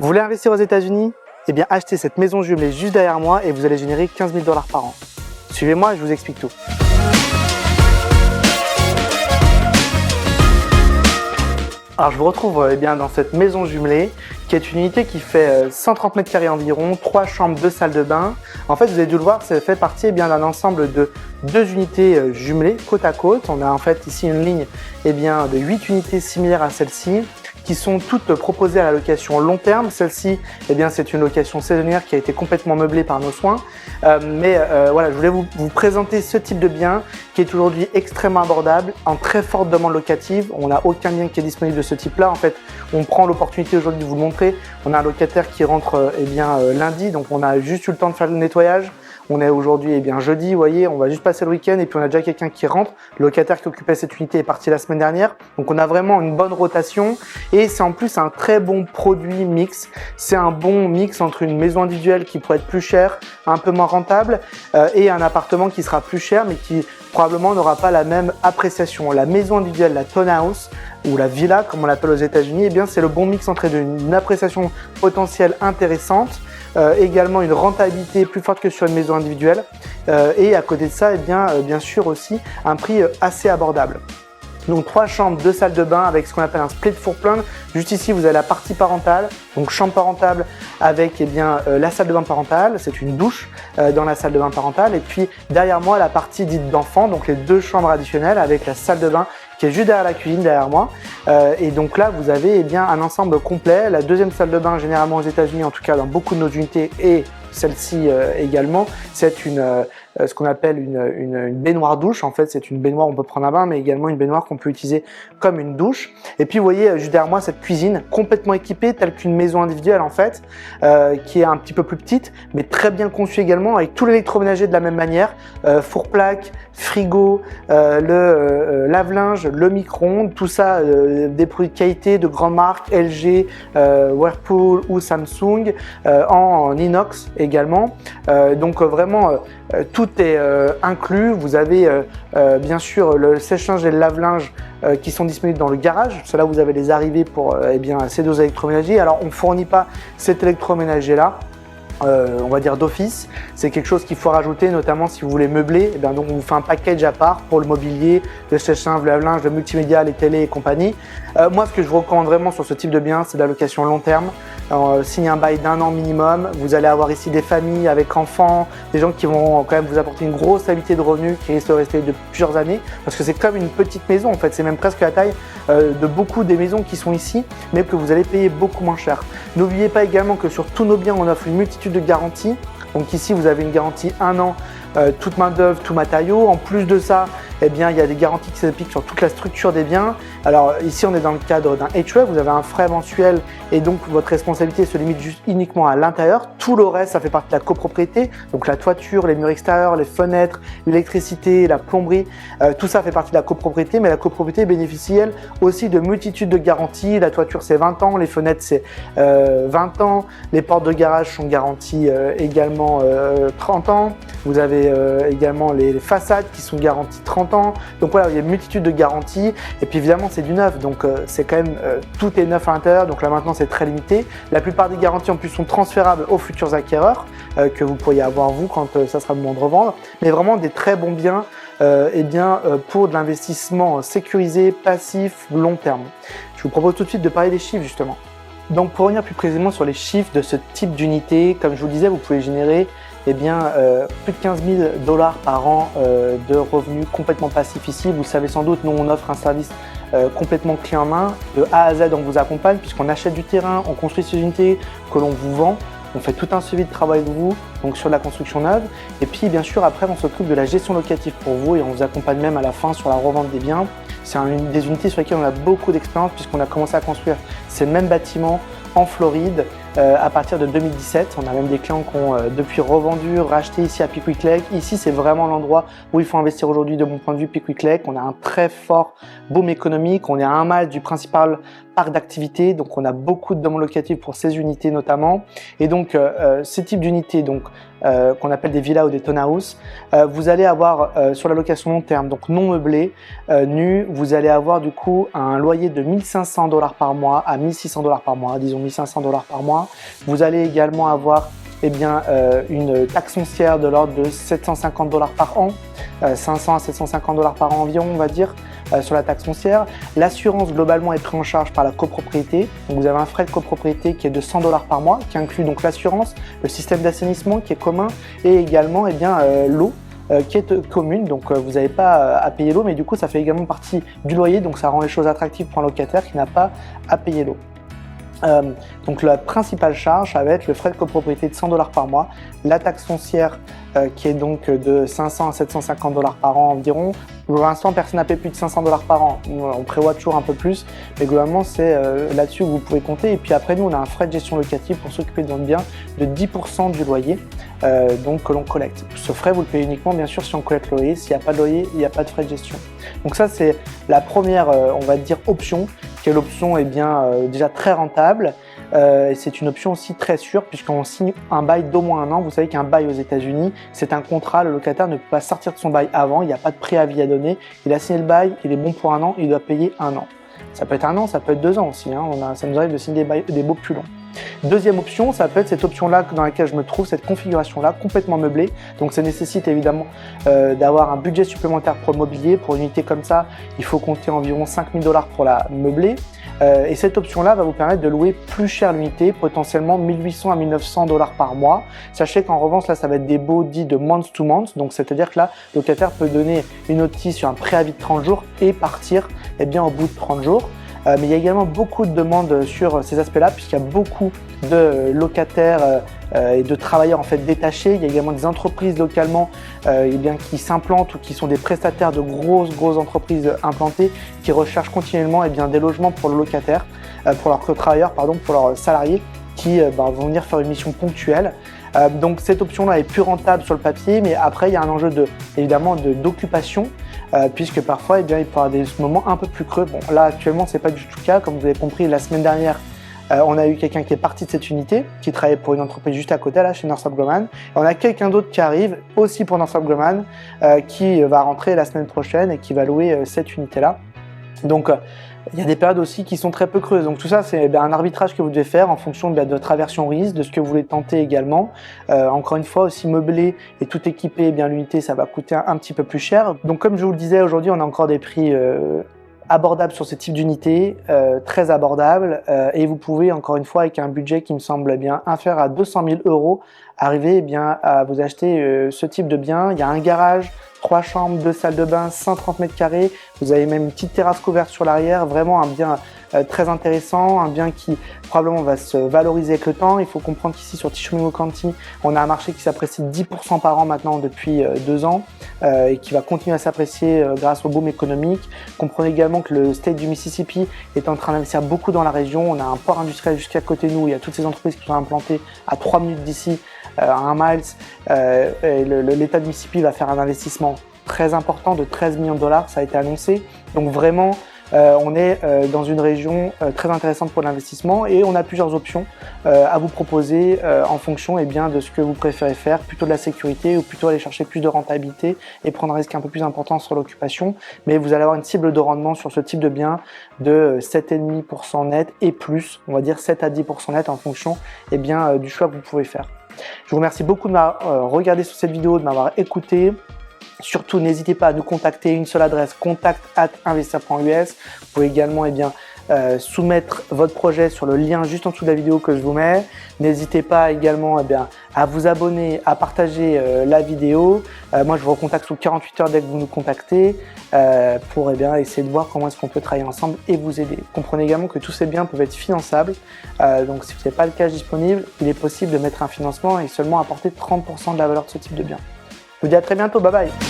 Vous voulez investir aux États-Unis? Eh bien, achetez cette maison jumelée juste derrière moi et vous allez générer 15 000 $ par an. Suivez-moi, je vous explique tout. Alors, je vous retrouve dans cette maison jumelée qui est une unité qui fait 130 mètres carrés environ, 3 chambres, 2 salles de bain. En fait, vous avez dû le voir, ça fait partie d'un ensemble de 2 unités jumelées côte à côte. On a en fait ici une ligne de 8 unités similaires à celle-ci, qui sont toutes proposées à la location long terme. Celle-ci, c'est une location saisonnière qui a été complètement meublée par nos soins. Voilà, je voulais vous présenter ce type de bien qui est aujourd'hui extrêmement abordable, en très forte demande locative. On n'a aucun bien qui est disponible de ce type-là. En fait, on prend l'opportunité aujourd'hui de vous le montrer. On a un locataire qui rentre lundi, donc on a juste eu le temps de faire le nettoyage. On est aujourd'hui jeudi, vous voyez, on va juste passer le week-end et puis on a déjà quelqu'un qui rentre. Le locataire qui occupait cette unité est parti la semaine dernière. Donc on a vraiment une bonne rotation et c'est en plus un très bon produit mix. C'est un bon mix entre une maison individuelle qui pourrait être plus chère, un peu moins rentable et un appartement qui sera plus cher mais qui probablement n'aura pas la même appréciation. La maison individuelle, la townhouse ou la villa comme on l'appelle aux États-Unis, c'est le bon mix entre une appréciation potentielle intéressante, également une rentabilité plus forte que sur une maison individuelle et à côté de ça, bien sûr aussi un prix assez abordable. Donc 3 chambres, 2 salles de bain avec ce qu'on appelle un split floor plan. Juste ici, vous avez la partie parentale, donc chambre parentale avec la salle de bain parentale. C'est une douche dans la salle de bain parentale. Et puis derrière moi, la partie dite d'enfant, donc les 2 chambres additionnelles avec la salle de bain qui est juste derrière la cuisine, derrière moi. Et donc là, vous avez un ensemble complet. La deuxième salle de bain, généralement aux États-Unis, en tout cas dans beaucoup de nos unités, et celle-ci également, c'est ce qu'on appelle une baignoire douche. En fait, c'est une baignoire où on peut prendre un bain, mais également une baignoire qu'on peut utiliser comme une douche. Et puis, vous voyez juste derrière moi cette cuisine complètement équipée, telle qu'une maison individuelle en fait, qui est un petit peu plus petite, mais très bien conçue également, avec tout l'électroménager de la même manière, four-plaque, frigo, le lave-linge, le micro-ondes, tout ça, des produits de qualité de grandes marques, LG, Whirlpool ou Samsung, en inox également. Donc vraiment, tout est inclus. Vous avez bien sûr le sèche-linge et le lave-linge qui sont disponibles dans le garage. Cela, vous avez les arrivées pour ces 2 électroménagers. Alors, on ne fournit pas cet électroménager-là. On va dire d'office, c'est quelque chose qu'il faut rajouter, notamment si vous voulez meubler. Donc on vous fait un package à part pour le mobilier, le sèche-linge, le lave-linge, le multimédia, les télés et compagnie. Moi, ce que je vous recommande vraiment sur ce type de bien, c'est de la location long terme. Signez un bail d'1 an minimum. Vous allez avoir ici des familles avec enfants, des gens qui vont quand même vous apporter une grosse stabilité de revenus qui risque de rester de plusieurs années, parce que c'est comme une petite maison en fait. C'est même presque la taille de beaucoup des maisons qui sont ici, mais que vous allez payer beaucoup moins cher. N'oubliez pas également que sur tous nos biens, on offre une multitude de garanties. Donc ici, vous avez une garantie 1 an, toute main d'œuvre, tout matériau. En plus de ça, il y a des garanties qui s'appliquent sur toute la structure des biens. Alors ici, on est dans le cadre d'un HOA, vous avez un frais mensuel et donc votre responsabilité se limite uniquement à l'intérieur. Tout le reste, ça fait partie de la copropriété. Donc la toiture, les murs extérieurs, les fenêtres, l'électricité, la plomberie, tout ça fait partie de la copropriété. Mais la copropriété bénéficie, elle, aussi de multitudes de garanties. La toiture, c'est 20 ans, les fenêtres, c'est 20 ans. Les portes de garage sont garanties également 30 ans. Vous avez également les façades qui sont garanties 30 ans. Donc voilà, il y a une multitude de garanties. Et puis évidemment, c'est du neuf. Donc c'est quand même, tout est neuf à l'intérieur. Donc la maintenance est très limitée. La plupart des garanties en plus sont transférables aux futurs acquéreurs que vous pourriez avoir vous quand ça sera le moment de revendre. Mais vraiment des très bons biens pour de l'investissement sécurisé, passif, long terme. Je vous propose tout de suite de parler des chiffres justement. Donc pour revenir plus précisément sur les chiffres de ce type d'unité, comme je vous le disais, vous pouvez générer plus de 15 000 $ par an de revenus complètement passifs ici. Vous le savez sans doute, nous on offre un service complètement clé en main. De A à Z, on vous accompagne puisqu'on achète du terrain, on construit ces unités que l'on vous vend. On fait tout un suivi de travail de vous, donc sur la construction neuve. Et puis bien sûr, après, on s'occupe de la gestion locative pour vous et on vous accompagne même à la fin sur la revente des biens. C'est une des unités sur lesquelles on a beaucoup d'expérience puisqu'on a commencé à construire ces mêmes bâtiments en Floride à partir de 2017. On a même des clients qui ont depuis revendu, racheté ici à Pickwick Lake. Ici, c'est vraiment l'endroit où il faut investir aujourd'hui de mon point de vue, Pickwick Lake. On a un très fort boom économique. On est à 1 mile du principal parc d'activité. Donc, on a beaucoup de demandes locatives pour ces unités notamment. Et donc, ces types d'unités qu'on appelle des villas ou des townhouses, vous allez avoir sur la location long terme, donc non meublée, nue, vous allez avoir du coup un loyer de 1 500 $ par mois à 1 600 $ par mois, disons 1 500 $ par mois. mois. Vous allez également avoir une taxe foncière de l'ordre de 750 $ par an, 500 à 750 $ par an environ, on va dire, sur la taxe foncière. L'assurance globalement est prise en charge par la copropriété. Donc vous avez un frais de copropriété qui est de 100 $ par mois, qui inclut donc l'assurance, le système d'assainissement qui est commun et également l'eau qui est commune. Donc vous n'avez pas à payer l'eau, mais du coup ça fait également partie du loyer, donc ça rend les choses attractives pour un locataire qui n'a pas à payer l'eau. Donc la principale charge, ça va être le frais de copropriété de 100 $ par mois, la taxe foncière qui est donc de 500 à 750 $ par an environ. Pour l'instant, personne n'a payé plus de 500 $ par an. On prévoit toujours un peu plus, mais globalement, c'est là-dessus que vous pouvez compter. Et puis après, nous, on a un frais de gestion locative pour s'occuper de notre bien de 10% du loyer donc que l'on collecte. Ce frais, vous le payez uniquement, bien sûr, si on collecte le loyer. S'il n'y a pas de loyer, il n'y a pas de frais de gestion. Donc ça, c'est la première, on va dire, option, qui est l'option déjà très rentable. Et c'est une option aussi très sûre puisqu'on signe un bail d'au moins 1 an. Vous savez qu'un bail aux États-Unis, c'est un contrat. Le locataire ne peut pas sortir de son bail avant. Il n'y a pas de préavis à donner. Il a signé le bail, il est bon pour 1 an, il doit payer 1 an. Ça peut être 1 an, ça peut être 2 ans aussi. Ça nous arrive de signer des baux plus longs. Deuxième option, ça peut être cette option-là dans laquelle je me trouve, cette configuration-là, complètement meublée. Donc ça nécessite évidemment d'avoir un budget supplémentaire pour le mobilier. Pour une unité comme ça, il faut compter environ 5 000 $ pour la meubler. Et cette option-là va vous permettre de louer plus cher l'unité, potentiellement 1800 à 1900 $ par mois. Sachez qu'en revanche, là, ça va être des baux dits de month to month. Donc c'est-à-dire que là, le locataire peut donner une notice sur un préavis de 30 jours et partir au bout de 30 jours. Mais il y a également beaucoup de demandes sur ces aspects-là puisqu'il y a beaucoup de locataires et de travailleurs en fait détachés. Il y a également des entreprises localement qui s'implantent ou qui sont des prestataires de grosses entreprises implantées qui recherchent continuellement des logements pour le locataire, pour leurs travailleurs, pour leurs salariés qui vont venir faire une mission ponctuelle. Donc cette option-là est plus rentable sur le papier, mais après il y a un enjeu d'occupation. Puisque parfois il peut y avoir des moments un peu plus creux. Bon, là actuellement c'est pas du tout le cas, comme vous avez compris, la semaine dernière on a eu quelqu'un qui est parti de cette unité, qui travaillait pour une entreprise juste à côté, là, chez Northrop Grumman. On a quelqu'un d'autre qui arrive, aussi pour Northrop Grumman, qui va rentrer la semaine prochaine et qui va louer cette unité-là. Donc il y a des périodes aussi qui sont très peu creuses. Donc tout ça, c'est un arbitrage que vous devez faire en fonction de votre aversion au risque, de ce que vous voulez tenter également. Encore une fois, aussi meubler et tout équiper, l'unité, ça va coûter un petit peu plus cher. Donc comme je vous le disais, aujourd'hui, on a encore des prix abordables sur ce type d'unité, très abordables. Et vous pouvez, encore une fois, avec un budget qui me semble inférieur à 200 000 €, arriver à vous acheter ce type de bien. Il y a un garage, 3 chambres, 2 salles de bain, 130 mètres carrés. Vous avez même une petite terrasse couverte sur l'arrière. Vraiment un bien très intéressant, un bien qui probablement va se valoriser avec le temps. Il faut comprendre qu'ici sur Tishomingo County, on a un marché qui s'apprécie 10% par an maintenant depuis 2 ans et qui va continuer à s'apprécier grâce au boom économique. Comprenez également que le state du Mississippi est en train d'investir beaucoup dans la région. On a un port industriel juste à côté de nous. Il y a toutes ces entreprises qui sont implantées à 3 minutes d'ici, à 1 miles. L'État du Mississippi va faire un investissement très important de 13 millions de $, ça a été annoncé. Donc vraiment, on est dans une région très intéressante pour l'investissement et on a plusieurs options à vous proposer en fonction de ce que vous préférez faire, plutôt de la sécurité ou plutôt aller chercher plus de rentabilité et prendre un risque un peu plus important sur l'occupation. Mais vous allez avoir une cible de rendement sur ce type de bien de 7,5% net et plus, on va dire 7 à 10% net en fonction du choix que vous pouvez faire. Je vous remercie beaucoup de m'avoir regardé sur cette vidéo, de m'avoir écouté. Surtout, n'hésitez pas à nous contacter, une seule adresse, contact@investir.us. Vous pouvez également soumettre votre projet sur le lien juste en dessous de la vidéo que je vous mets. N'hésitez pas également à vous abonner, à partager la vidéo. Moi, je vous recontacte sous 48 heures dès que vous nous contactez pour essayer de voir comment est-ce qu'on peut travailler ensemble et vous aider. Comprenez également que tous ces biens peuvent être finançables. Donc, si vous n'avez pas le cash disponible, il est possible de mettre un financement et seulement apporter 30% de la valeur de ce type de bien. Je vous dis à très bientôt, bye bye.